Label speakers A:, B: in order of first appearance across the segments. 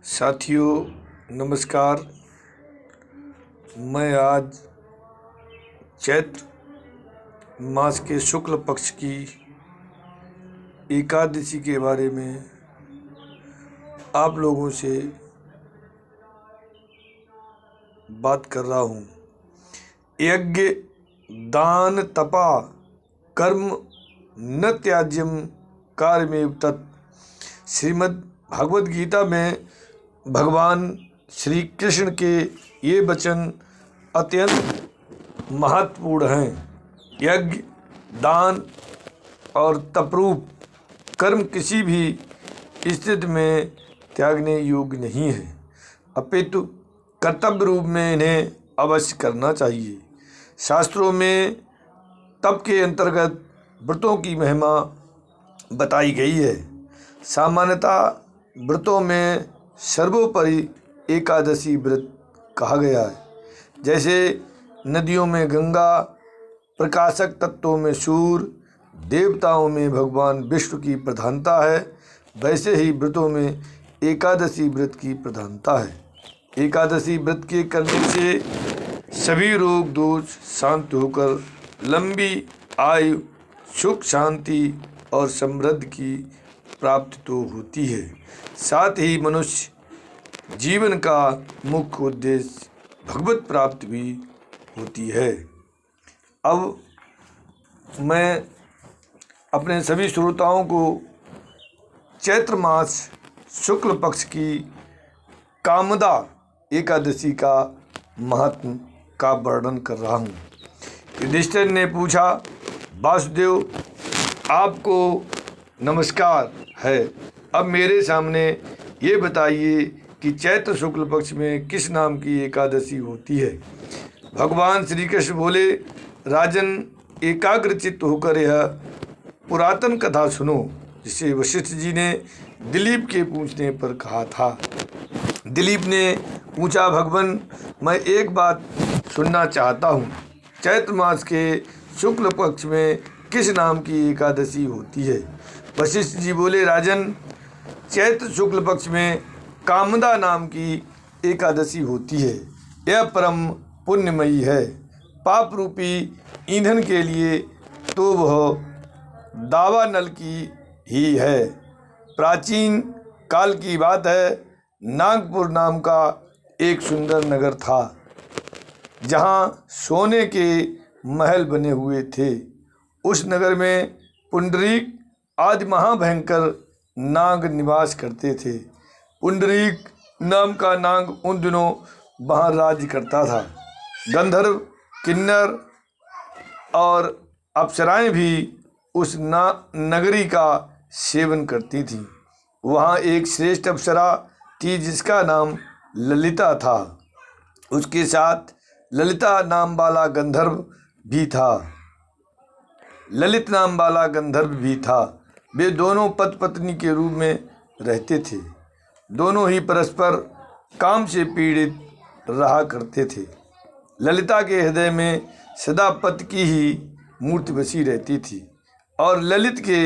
A: साथियों नमस्कार। मैं आज चैत्र मास के शुक्ल पक्ष की एकादशी के बारे में आप लोगों से बात कर रहा हूँ। यज्ञ दान तपा कर्म न त्याज्यम कार्यमेव तत्। श्रीमद् भगवद गीता में भगवान श्री कृष्ण के ये वचन अत्यंत महत्वपूर्ण हैं। यज्ञ दान और तपरूप कर्म किसी भी स्थिति में त्यागने योग्य नहीं है, अपितु कर्तव्य रूप में इन्हें अवश्य करना चाहिए। शास्त्रों में तप के अंतर्गत व्रतों की महिमा बताई गई है। सामान्यतः व्रतों में सर्वोपरि एकादशी व्रत कहा गया है। जैसे नदियों में गंगा, प्रकाशक तत्वों में सूर्य, देवताओं में भगवान विष्णु की प्रधानता है, वैसे ही व्रतों में एकादशी व्रत की प्रधानता है। एकादशी व्रत के करने से सभी रोग दोष शांत होकर लंबी आयु, सुख, शांति और समृद्धि की प्राप्ति तो होती है, साथ ही मनुष्य जीवन का मुख्य उद्देश्य भगवत प्राप्ति भी होती है। अब मैं अपने सभी श्रोताओं को चैत्र मास शुक्ल पक्ष की कामदा एकादशी का महत्व का वर्णन कर रहा हूँ। युधिष्ठिर ने पूछा, वासुदेव आपको नमस्कार है। अब मेरे सामने ये बताइए कि चैत्र शुक्ल पक्ष में किस नाम की एकादशी होती है। भगवान श्री कृष्ण बोले, राजन एकाग्रचित्त होकर यह पुरातन कथा सुनो, जिसे वशिष्ठ जी ने दिलीप के पूछने पर कहा था। दिलीप ने पूछा, भगवान मैं एक बात सुनना चाहता हूँ। चैत्र मास के शुक्ल पक्ष में किस नाम की एकादशी होती है। वशिष्ठ जी बोले, राजन चैत्र शुक्ल पक्ष में कामदा नाम की एकादशी होती है। यह परम पुण्यमयी है। पाप रूपी ईंधन के लिए तो वह दावानल की ही है। प्राचीन काल की बात है, नागपुर नाम का एक सुंदर नगर था, जहाँ सोने के महल बने हुए थे। उस नगर में पुंडरीक आदि महाभयंकर नाग निवास करते थे। पुंडरीक नाम का नाग उन दिनों वहाँ राज्य करता था। गंधर्व, किन्नर और अप्सराएं भी उस नगरी का सेवन करती थीं। वहाँ एक श्रेष्ठ अप्सरा थी जिसका नाम ललिता था। उसके साथ ललिता नाम वाला गंधर्व भी था। ललित नाम वाला गंधर्व भी था। वे दोनों पति पत्नी के रूप में रहते थे। दोनों ही परस्पर काम से पीड़ित रहा करते थे। ललिता के हृदय में सदा पति की ही मूर्ति बसी रहती थी और ललित के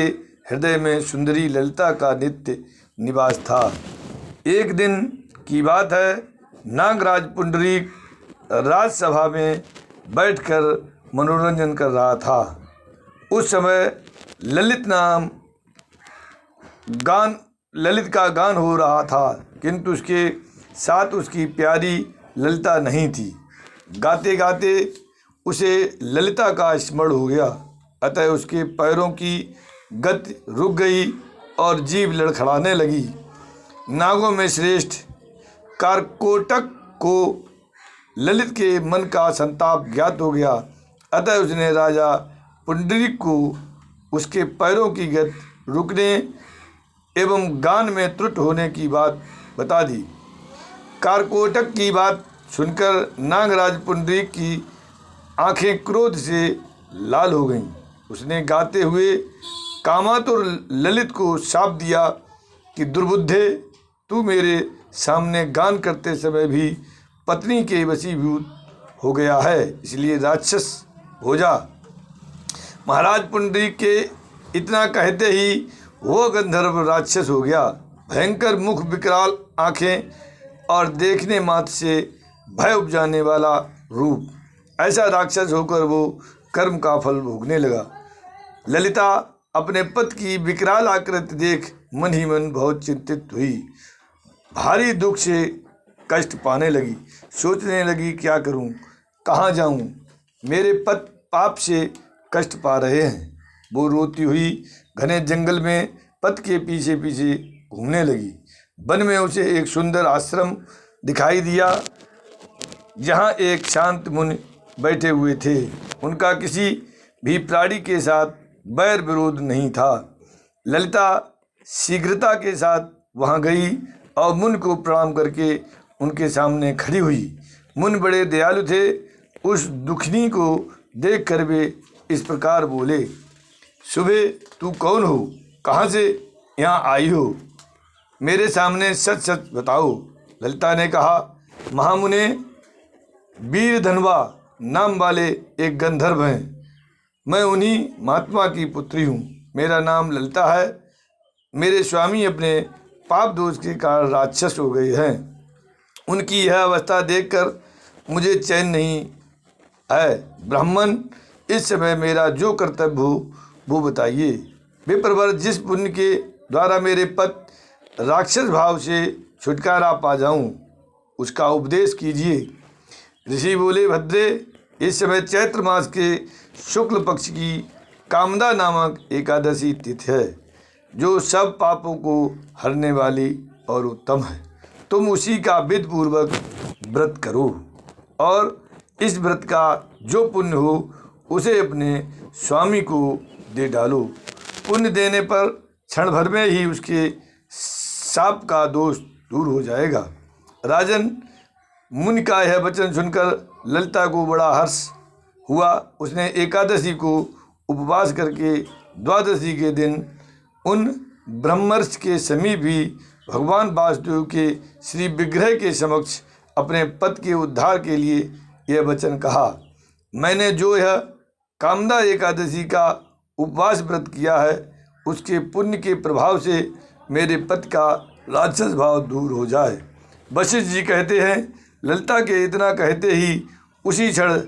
A: हृदय में सुंदरी ललिता का नित्य निवास था। एक दिन की बात है, नागराज पुंडरीक राजसभा में बैठकर मनोरंजन कर रहा था। उस समय ललित का गान हो रहा था, किंतु उसके साथ उसकी प्यारी ललिता नहीं थी। गाते गाते उसे ललिता का स्मरण हो गया, अतः उसके पैरों की गति रुक गई और जीभ लड़खड़ाने लगी। नागों में श्रेष्ठ कारकोटक को ललित के मन का संताप ज्ञात हो गया, अतः उसने राजा पुंडरीक को उसके पैरों की गति रुकने एवं गान में त्रुटि होने की बात बता दी। कारकोटक की बात सुनकर नागराज पुंडरीक की आंखें क्रोध से लाल हो गईं। उसने गाते हुए कामातुर ललित को शाप दिया कि दुर्बुद्धे, तू मेरे सामने गान करते समय भी पत्नी के वशीभूत हो गया है, इसलिए राक्षस हो जा। महाराज पुंडरीक के इतना कहते ही वो गंधर्व राक्षस हो गया। भयंकर मुख, विकराल आंखें और देखने मात्र से भय उपजाने वाला रूप, ऐसा राक्षस होकर वो कर्म का फल भोगने लगा। ललिता अपने पति की विकराल आकृति देख मन ही मन बहुत चिंतित हुई। भारी दुख से कष्ट पाने लगी। सोचने लगी, क्या करूं, कहाँ जाऊं, मेरे पति पाप से कष्ट पा रहे हैं। वो रोती हुई घने जंगल में पति के पीछे पीछे घूमने लगी। वन में उसे एक सुंदर आश्रम दिखाई दिया, जहाँ एक शांत मुनि बैठे हुए थे। उनका किसी भी प्राणी के साथ बैर विरोध नहीं था। ललिता शीघ्रता के साथ वहाँ गई और मुनि को प्रणाम करके उनके सामने खड़ी हुई। मुनि बड़े दयालु थे। उस दुखनी को देख कर वे इस प्रकार बोले, सुबह तू कौन हो, कहाँ से यहाँ आई हो, मेरे सामने सच सच बताओ। ललिता ने कहा, महामुने, वीर धनवा नाम वाले एक गंधर्व हैं। मैं उन्हीं महात्मा की पुत्री हूँ। मेरा नाम ललिता है। मेरे स्वामी अपने पाप दोष के कारण राक्षस हो गए हैं। उनकी यह अवस्था देखकर मुझे चैन नहीं है। ब्राह्मण, इस समय मेरा जो कर्तव्य हो वो बताइए। विप्रवर, जिस पुण्य के द्वारा मेरे पति राक्षस भाव से छुटकारा पा जाऊं, उसका उपदेश कीजिए। ऋषि बोले, भद्रे, इस समय चैत्र मास के शुक्ल पक्ष की कामदा नामक एकादशी तिथि है, जो सब पापों को हरने वाली और उत्तम है। तुम उसी का विधि पूर्वक व्रत करो और इस व्रत का जो पुण्य हो उसे अपने स्वामी को दे डालो। पुण्य देने पर क्षण भर में ही उसके शाप का दोष दूर हो जाएगा। राजन, मुनि का यह वचन सुनकर ललिता को बड़ा हर्ष हुआ। उसने एकादशी को उपवास करके द्वादशी के दिन उन ब्रह्मर्षि के समीप ही भगवान वासुदेव के श्री विग्रह के समक्ष अपने पति के उद्धार के लिए यह वचन कहा, मैंने जो यह कामदा एकादशी का उपवास व्रत किया है, उसके पुण्य के प्रभाव से मेरे पति का राक्षस भाव दूर हो जाए। वशिष्ठ जी कहते हैं, ललिता के इतना कहते ही उसी क्षण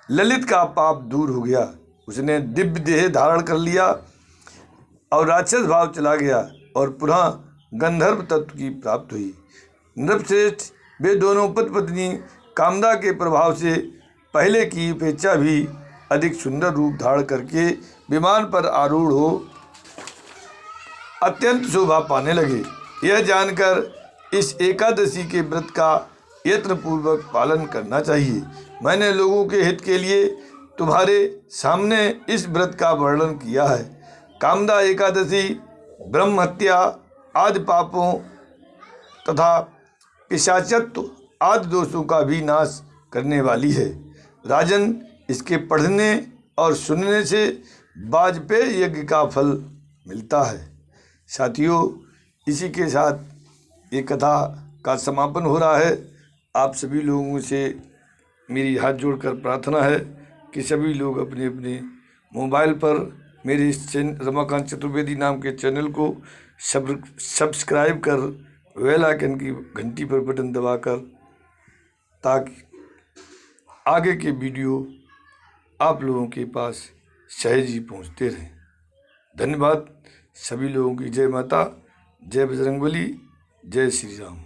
A: ललित का पाप दूर हो गया। उसने दिव्य देह धारण कर लिया और राक्षस भाव चला गया और पुनः गंधर्व तत्व की प्राप्ति हुई। नृपश्रेष्ठ, वे दोनों पति पत्नी कामदा के प्रभाव से पहले की अपेक्षा भी अधिक सुंदर रूप धारण करके विमान पर आरूढ़ हो अत्यंत शोभा पाने लगे। यह जानकर इस एकादशी के व्रत का यत्नपूर्वक पालन करना चाहिए। मैंने लोगों के हित के लिए तुम्हारे सामने इस व्रत का वर्णन किया है। कामदा एकादशी ब्रह्म हत्या आदि पापों तथा पिशाचत्व आदि दोषों का भी नाश करने वाली है। राजन, इसके पढ़ने और सुनने से वाजपेय यज्ञ का फल मिलता है। साथियों, इसी के साथ ये कथा का समापन हो रहा है। आप सभी लोगों से मेरी हाथ जोड़कर प्रार्थना है कि सभी लोग अपने अपने मोबाइल पर मेरे इस रमाकांत चतुर्वेदी नाम के चैनल को सब्सक्राइब कर बेल आइकन की घंटी पर बटन दबाकर, ताकि आगे के वीडियो आप लोगों के पास सहज ही पहुँचते रहें। धन्यवाद। सभी लोगों की जय माता, जय बजरंगबली, जय श्री राम।